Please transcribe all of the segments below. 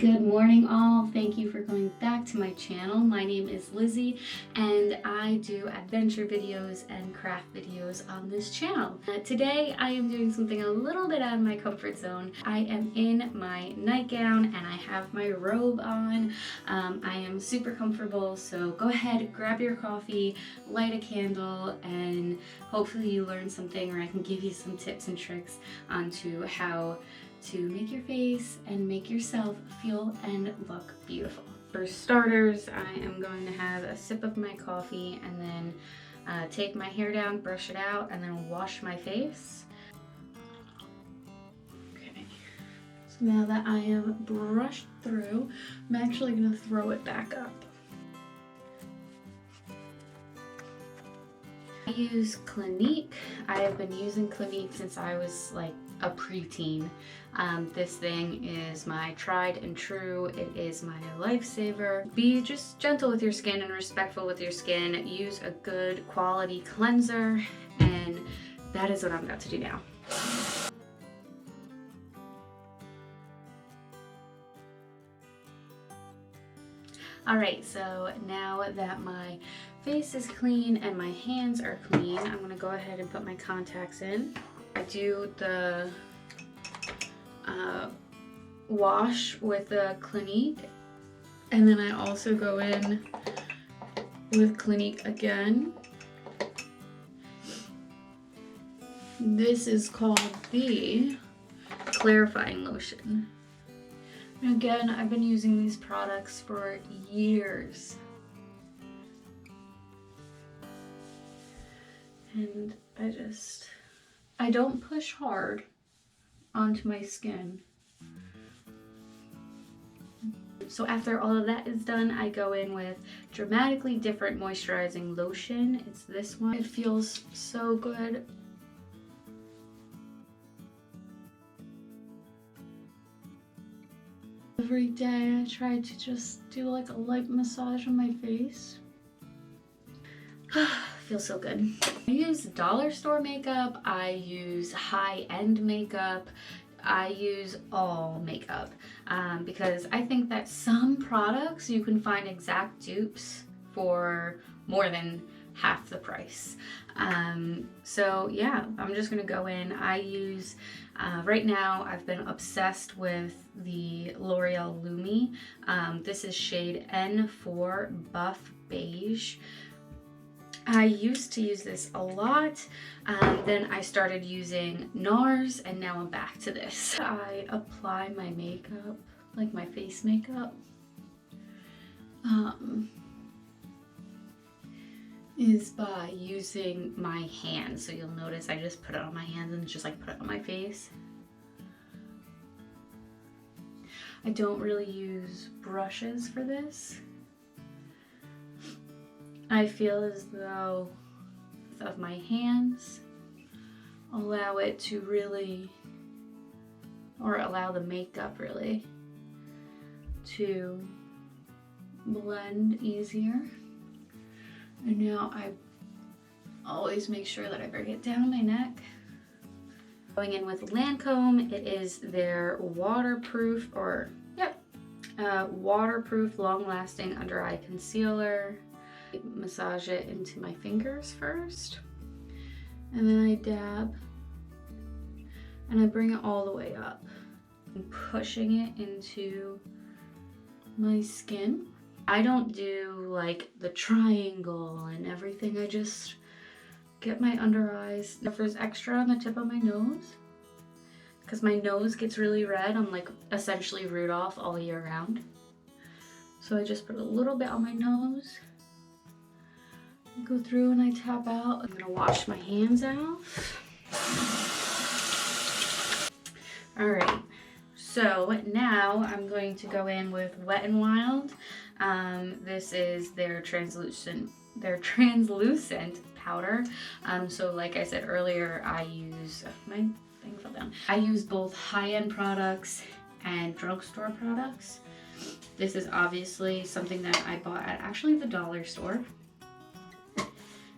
Good morning all. Thank you for coming back to my channel. My name is Lizzie and I do adventure videos and craft videos on this channel. Today I am doing something a little bit out of my comfort zone. I am in my nightgown and I have my robe on. I am super comfortable, so go ahead, grab your coffee, light a candle, and hopefully you learn something, or I can give you some tips and tricks onto how to make your face and make yourself feel and look beautiful. For starters, I am going to have a sip of my coffee and then take my hair down, brush it out, and then wash my face. Okay, so now that I am brushed through, I'm actually going to throw it back up. I use Clinique. I have been using Clinique since I was like a preteen. This thing is my tried and true. It is my lifesaver. Be just gentle with your skin and respectful with your skin. Use a good quality cleanser, and that is what I'm about to do now. Alright, so now that my face is clean and my hands are clean, I'm going to go ahead and put my contacts in. I do the wash with the Clinique, and then I also go in with Clinique again. This is called the clarifying lotion. And again, I've been using these products for years. And I don't push hard onto my skin. So after all of that is done, I go in with Dramatically Different Moisturizing Lotion. It's this one. It feels so good. Every day I try to just do like a light massage on my face. Feels so good. I use dollar store makeup. I use high-end makeup. I use all makeup because I think that some products you can find exact dupes for more than half the price. So yeah, I'm just gonna go in. I use right now I've been obsessed with the L'Oreal Lumi. This is shade N4 Buff Beige. I used to use this a lot, then I started using NARS, and now I'm back to this. I apply my makeup, like my face makeup, is by using my hands. So you'll notice I just put it on my hands and just like put it on my face. I don't really use brushes for this. I feel as though of my hands allow it to really, or allow the makeup really to blend easier. And now I always make sure that I bring it down my neck. Going in with Lancome, it is their waterproof, waterproof long-lasting under eye concealer. Massage it into my fingers first, and then I dab and I bring it all the way up. I'm pushing it into my skin. I don't do like the triangle and everything. I just get my under eyes. If there's extra on the tip of my nose, because my nose gets really red. I'm like essentially Rudolph all year round. So I just put a little bit on my nose. Go through and I tap out. I'm gonna wash my hands out. All right, so now I'm going to go in with Wet n Wild. This is their translucent powder. So like I said earlier, I use my thing fell down. I use both high-end products and drugstore products. This is obviously something that I bought at actually the dollar store.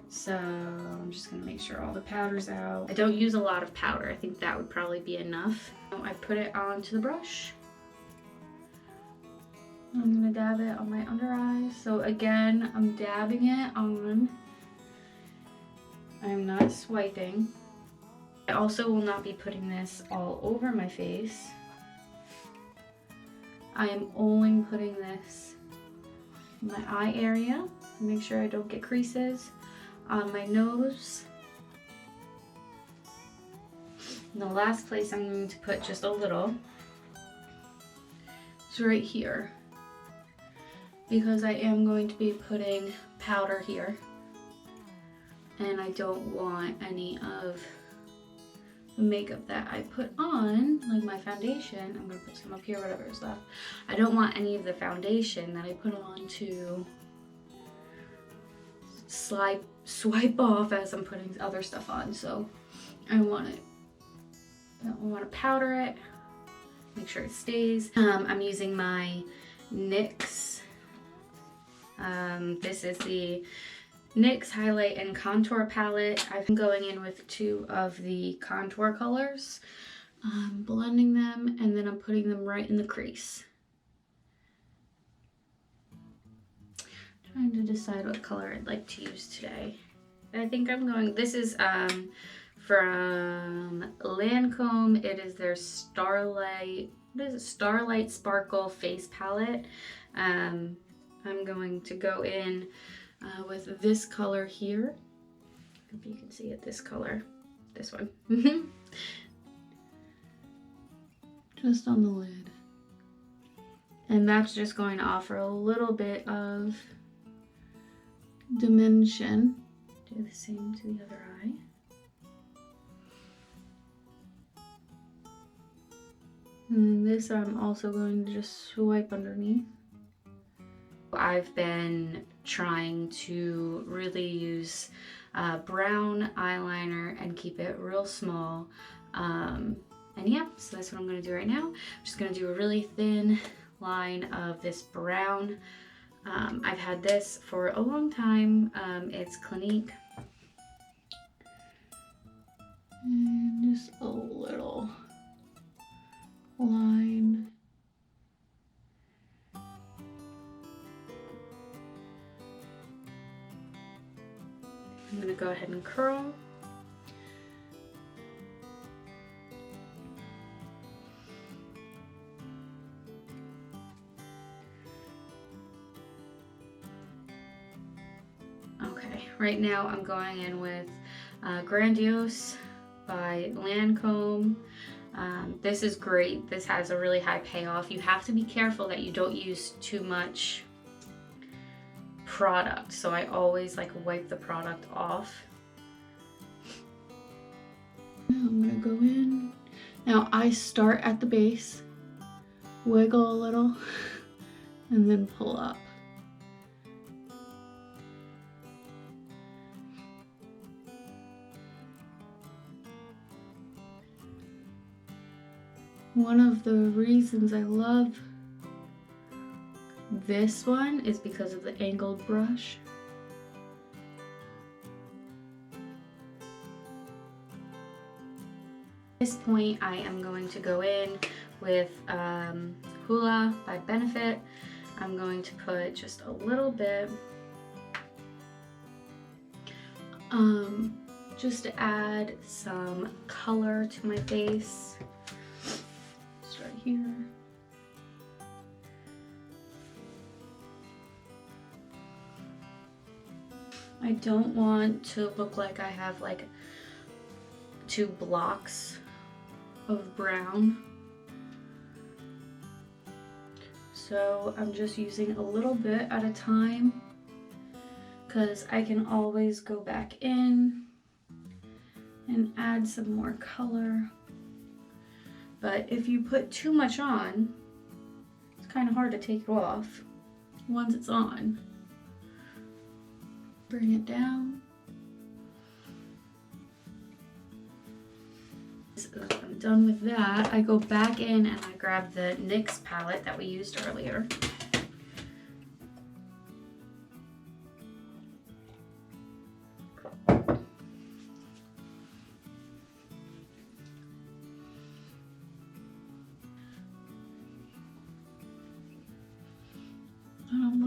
So I'm just gonna make sure all the powder's out. I don't use a lot of powder. I think that would probably be enough. I put it onto the brush I'm gonna dab it on my under eyes. So again, I'm dabbing it on. I'm not swiping. I also will not be putting this all over my face. I am only putting this in my eye area to make sure I don't get creases. On my nose. And the last place I'm going to put just a little is right here, because I am going to be putting powder here, and I don't want any of the makeup that I put on, like my foundation. I'm gonna put some up here, whatever is left. I don't want any of the foundation that I put on to swipe off as I'm putting other stuff on. So I want to powder it, make sure it stays. I'm using my NYX. This is the NYX Highlight and Contour Palette. I've been going in with 2 of the contour colors, blending them, and then I'm putting them right in the crease. Trying to decide what color I'd like to use today. I think I'm going, this is from Lancome. It is their Starlight, what is it? Starlight Sparkle Face Palette. I'm going to go in with this color here. Hope you can see it, this color. This one. Just on the lid. And that's just going to offer a little bit of dimension. Do the same to the other eye. And this I'm also going to just swipe underneath. I've been trying to really use brown eyeliner and keep it real small. And yeah, so that's what I'm going to do right now. I'm just going to do a really thin line of this brown. I've had this for a long time. It's Clinique. And just a little line. I'm going to go ahead and curl. Okay, right now I'm going in with Grandiose by Lancome. This is great. This has a really high payoff. You have to be careful that you don't use too much product. So I always like wipe the product off. Now I'm gonna go in. Now I start at the base, wiggle a little, and then pull up. One of the reasons I love this one is because of the angled brush. At this point, I am going to go in with Hoola by Benefit. I'm going to put just a little bit, just to add some color to my face. Right here. I don't want to look like I have like 2 blocks of brown. So I'm just using a little bit at a time, because I can always go back in and add some more color. But if you put too much on, it's kind of hard to take it off once it's on. Bring it down. So I'm done with that. I go back in and I grab the NYX palette that we used earlier.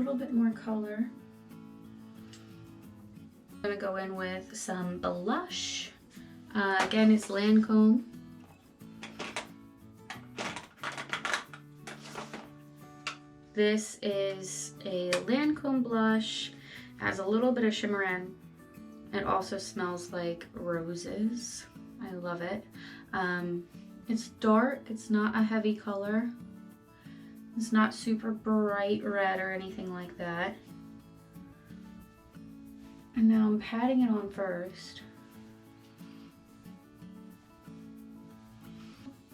little bit more color. I'm gonna go in with some blush. Again, it's Lancome. This is a Lancome blush. Has a little bit of shimmer in. It also smells like roses. I love it. It's dark. It's not a heavy color. It's not super bright red or anything like that. And now I'm patting it on first.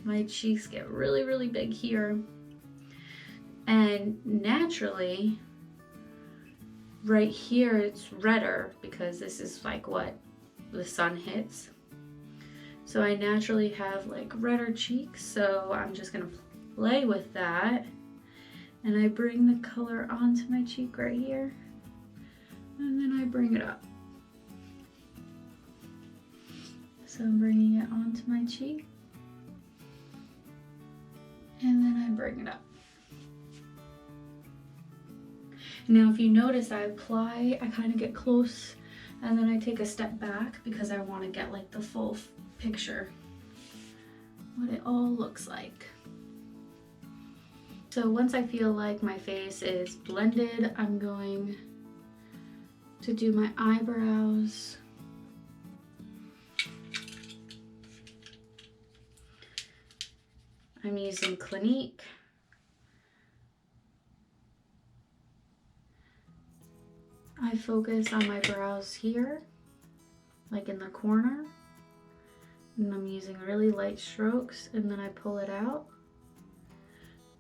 My cheeks get really, really big here. And naturally, right here it's redder because this is like what the sun hits. So I naturally have like redder cheeks, so I'm just gonna play with that. And I bring the color onto my cheek right here. And then I bring it up. So I'm bringing it onto my cheek. And then I bring it up. Now if you notice, I kind of get close and then I take a step back because I want to get like the full picture, what it all looks like. So once I feel like my face is blended, I'm going to do my eyebrows. I'm using Clinique. I focus on my brows here, like in the corner, and I'm using really light strokes, and then I pull it out.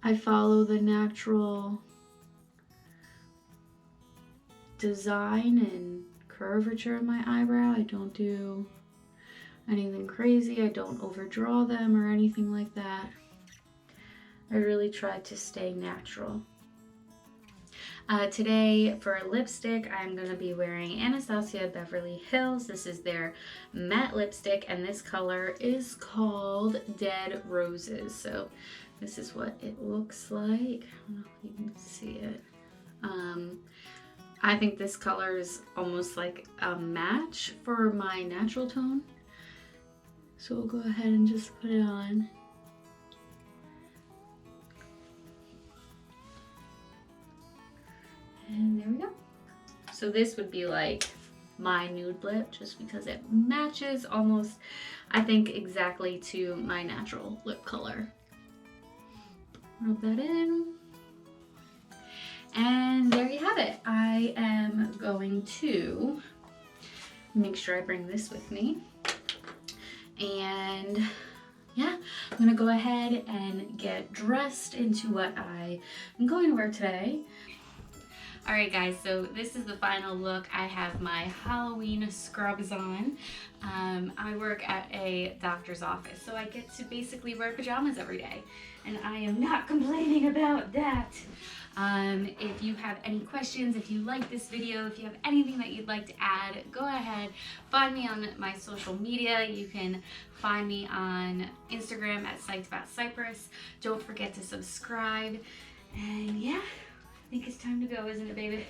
I follow the natural design and curvature of my eyebrow. I don't do anything crazy. I don't overdraw them or anything like that. I really try to stay natural. Today for lipstick, I'm going to be wearing Anastasia Beverly Hills. This is their matte lipstick, and this color is called Dead Roses. So this is what it looks like. I don't know if you can see it. I think this color is almost like a match for my natural tone. So we'll go ahead and just put it on. And there we go. So this would be like my nude lip just because it matches almost, I think, exactly to my natural lip color. Rub that in. And there you have it. I am going to make sure I bring this with me. And yeah, I'm gonna go ahead and get dressed into what I am going to wear today. All right guys, so this is the final look. I have my Halloween scrubs on. I work at a doctor's office, so I get to basically wear pajamas every day, and I am not complaining about that. If you have any questions, if you like this video, if you have anything that you'd like to add, go ahead, find me on my social media. You can find me on Instagram at xxxx. Don't forget to subscribe, and yeah, I think it's time to go, isn't it, baby?